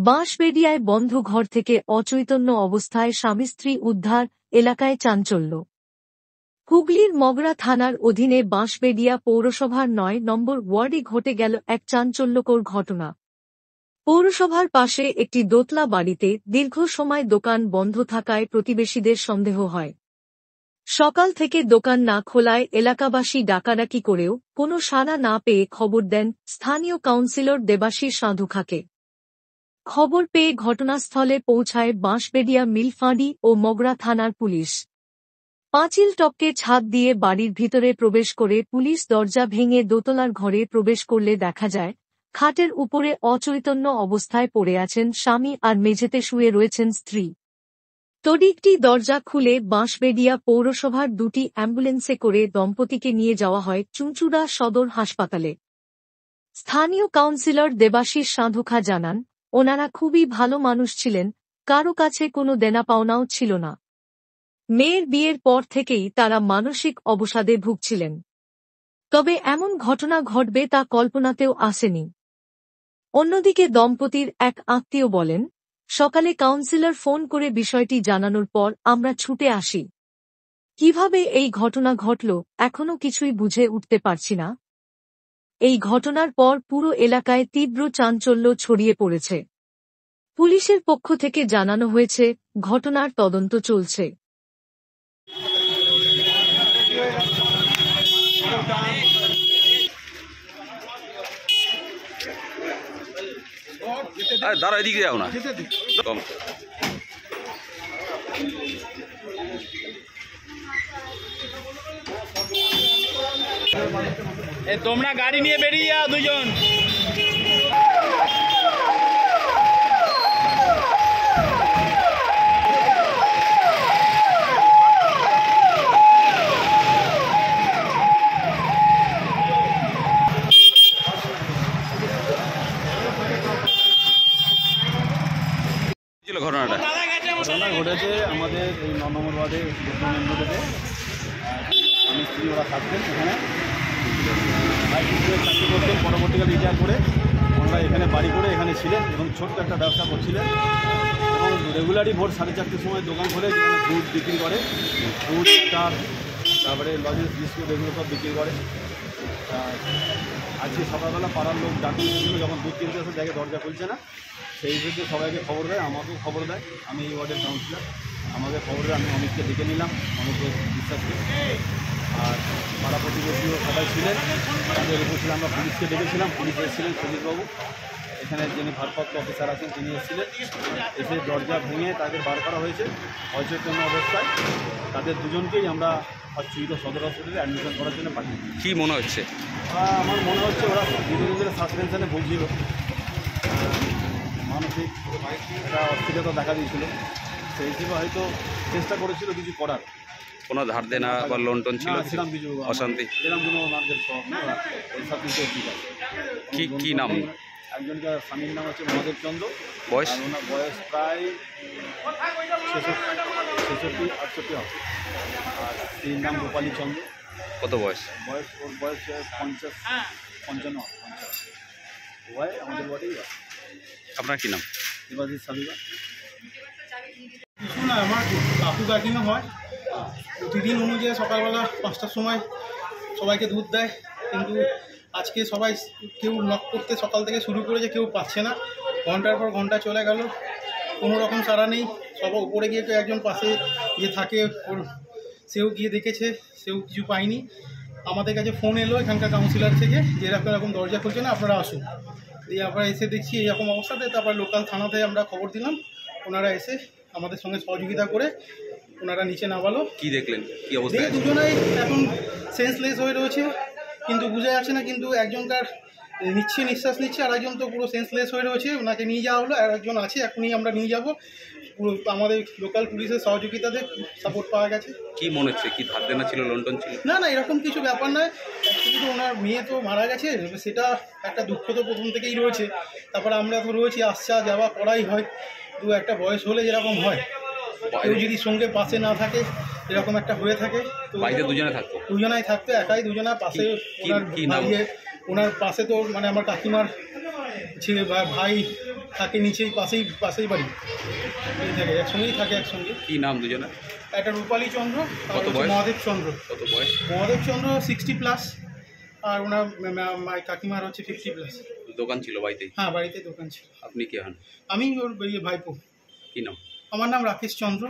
বাঁশবেড়িয়ায় বন্ধ ঘর থেকে অচৈতন্য অবস্থায় স্বামী স্ত্রী উদ্ধার, এলাকায় চাঞ্চল্য। হুগলির মগরা থানার অধীনে বাঁশবেড়িয়া পৌরসভার ৯ নম্বর ওয়ার্ডে ঘটে গেল এক চাঞ্চল্যকর ঘটনা। পৌরসভার পাশে একটি দোতলা বাড়িতে দীর্ঘ সময় দোকান বন্ধ থাকায় প্রতিবেশীদের সন্দেহ হয়। সকাল থেকে দোকান না খোলায় এলাকাবাসী ডাকাডাকি করেও কোনো সাড়া না পেয়ে খবর দেন স্থানীয় কাউন্সিলর দেবাশিস সাধুখাকে। খবর পেয়ে ঘটনাস্থলে পৌঁছায় বাঁশবেড়িয়া মিলফাঁড়ি ও মগরা থানার পুলিশ। পাঁচিল টপকে ছাদ দিয়ে বাড়ির ভিতরে প্রবেশ করে পুলিশ দরজা ভেঙে দোতলার ঘরে প্রবেশ করলে দেখা যায়, খাটের উপরে অচৈতন্য অবস্থায় পড়ে আছেন স্বামী আর মেঝেতে শুয়ে রয়েছেন স্ত্রী। তড়িঘড়ি দরজা খুলে বাঁশবেড়িয়া পৌরসভার 2টি অ্যাম্বুলেন্সে করে দম্পতিকে নিয়ে যাওয়া হয় চুঁচুড়া সদর হাসপাতালে। স্থানীয় কাউন্সিলর দেবাশিস সাধুখা জানান, ওনারা খুবই ভালো মানুষ ছিলেন, কারো কাছে কোনো দেনা পাওনাও ছিল না। মেয়ের বিয়ের পর থেকেই তারা মানসিক অবসাদে ভুগছিলেন। তবে এমন ঘটনা ঘটবে তা কল্পনাতেও আসেনি। অন্যদিকে দম্পতির এক আত্মীয় বলেন, সকালে কাউন্সিলর ফোন করে বিষয়টি জানানোর পর আমরা ছুটে আসি। কিভাবে এই ঘটনা ঘটল এখনো কিছুই বুঝে উঠতে পারছি না। এই ঘটনার পর পুরো এলাকায় তীব্র চাঞ্চল্য ছড়িয়ে পড়েছে। পুলিশের পক্ষ থেকে জানানো হয়েছে, ঘটনার তদন্ত চলছে। দাঁড়া, এদিকে যাও না। তোমরা গাড়ি নিয়ে বেরিয়ে যাও দুজন। ঘটনা ঘটেছে আমাদের এই 9 নম্বর ওয়ার্ডে রোডে আমি স্ত্রী ওরা থাকতেন এখানে চাকরি করতেন। পরবর্তীকালে রিটায়ার করে ওনারা এখানে বাড়ি করে এখানে ছিলেন এবং ছোট্ট একটা ব্যবসা করছিলেন এবং রেগুলারই ভোর 4:30টার সময় দোকান খোলে, যেখানে দুধ বিক্রি করে, দুধ, চাল, তারপরে লজেন্স, বিস্কুট এগুলো সব বিক্রি করে। আজকে সকালবেলা পাড়ার লোক ডাক্তার ছিল, যখন দুধ কিনতে আসে দেখে দরজা খুলছে না, সেই ভিত্তিতে সবাইকে খবর দেয়, আমাকেও খবর দেয়। আমি এই ওয়ার্ডের কাউন্সিলর, আমাকে খবর দেয়। আমি অমিতকে ডেকে নিলাম, অমিতকে বিশ্বাসকে, আর পাড়া প্রতিবেশীও সবাই ছিলেন। তাদের উপর আমরা পুলিশকে ডেকেছিলাম, পুলিশ এসেছিলেন, সুজিতবাবু এখানে যিনি ভারপ্রাপ্ত অফিসার আছেন তিনি এসেছিলেন। এসে দরজা ভেঙে তাদের বার করা হয়েছে অচেতন্য অবস্থায়। তাদের দুজনকেই আমরা চুঁচুড়া সদর হসপিটালে অ্যাডমিশন করার জন্য পাঠিয়ে। কী মনে হচ্ছে? আমার মনে হচ্ছে ওরা ধীরে ধীরে সাসপেনশনে ভুগছিল, মানসিক একটা অস্থিরতা দেখা দিয়েছিল, সেই হিসেবে হয়তো চেষ্টা করেছিল কিছু করার। কোনো ধার দেনা বা লোন টোন ছিল? সেরকম কিছু অশান্তি, এরকম কোনো ওনাদের সব সব কিছু ঠিক আছে। কী নাম? একজনকে স্বামীর নাম হচ্ছে মহাদেব চন্দ্র, বয়স? আর ওনার বয়স প্রায় 66-68 হবে। আর স্ত্রীর নাম গোপালী চন্দ্র। কত বয়স? ওর বয়স 50-55 ওয়াই আমাদের ওয়ার্ডেই আছে। আপনার কী নাম? দেবাশিস সাধুখা। কিছু না, আমার কাকু কাকিমা হয়, প্রতিদিন অনুযায়ী সকালবেলা 5টার সময় সবাইকে দুধ দেয়, কিন্তু আজকে সবাই কেউ নক করতে সকাল থেকে শুরু করেছে, কেউ পাচ্ছে না। ঘন্টার পর ঘন্টা চলে গেল, কোনো রকম সাড়া নেই। সবার উপরে গিয়ে তো একজন পাশে যে থাকে ওর, সেও গিয়ে দেখেছে, সেও কিছু পায়নি। আমাদের কাছে ফোন এলো এখানকার কাউন্সিলর থেকে যে এরকম দরজা খুলছে না, আপনারা আসুন। দিয়ে আমরা এসে দেখছি এরকম অবস্থাতে, তারপর লোকাল থানাতে আমরা খবর দিলাম। ওনারা এসে আমাদের সঙ্গে সহযোগিতা করে ওনারা নিচে নামালো। কি দেখলেন, কি অবস্থা? দেখে দুজনাই এখন সেন্সলেস হয়ে রয়েছে, কিন্তু বোঝা যাচ্ছে না। কিন্তু একজনকার নিঃশ্বাস নিচ্ছে, আর একজন তো পুরো সেন্সলেস হয়ে রয়েছে। ওনাকে নিয়ে যাওয়া হলো, আর একজন আছে, এখনই আমরা নিয়ে যাব। পুরো আমাদের লোকাল পুলিশের সহযোগিতাতে সাপোর্ট পাওয়া গেছে। কি মনে হচ্ছে, কি ধার দেনা ছিল, লোন টোন ছিল? না না, এরকম কিছু ব্যাপার নয়। অ্যাকচুয়ালি তো ওনার মেয়ে তো মারা গেছে, সেটা একটা দুঃখ তো প্রথম থেকেই রয়েছে। তারপরে আমরা তো রয়েছি, আসা যাওয়া করাই হয়। দু একটা বয়স হলে যেরকম হয়, কেউ যদি সঙ্গে পাশে না থাকে, এরকম একটা হয়ে থাকে। তো বাড়িতে দুজনে থাকতো? দুজনাই থাকতো, একাই দুজনা। পাশে ওনার পাশে তো মানে আমার কাকিমার ছেলে ভাই থাকে নিচেই পাশেই বাড়ি এই থাকে একসঙ্গেই থাকে একসঙ্গে। কি নাম দুজনের? একটা রূপালী চন্দ্র আর কত বয়স? মহাদেব চন্দ্র। কত বয়স? মহাদেব চন্দ্র 60+ আর ওনার কাকিমার হচ্ছে 50+। দোকান ছিল বাড়িতেই? হ্যাঁ, বাড়িতে দোকান ছিল। আপনি কে হন? আমি ওর ভাইপো। কি নাম? আমার নাম রাকেশ চন্দ্র।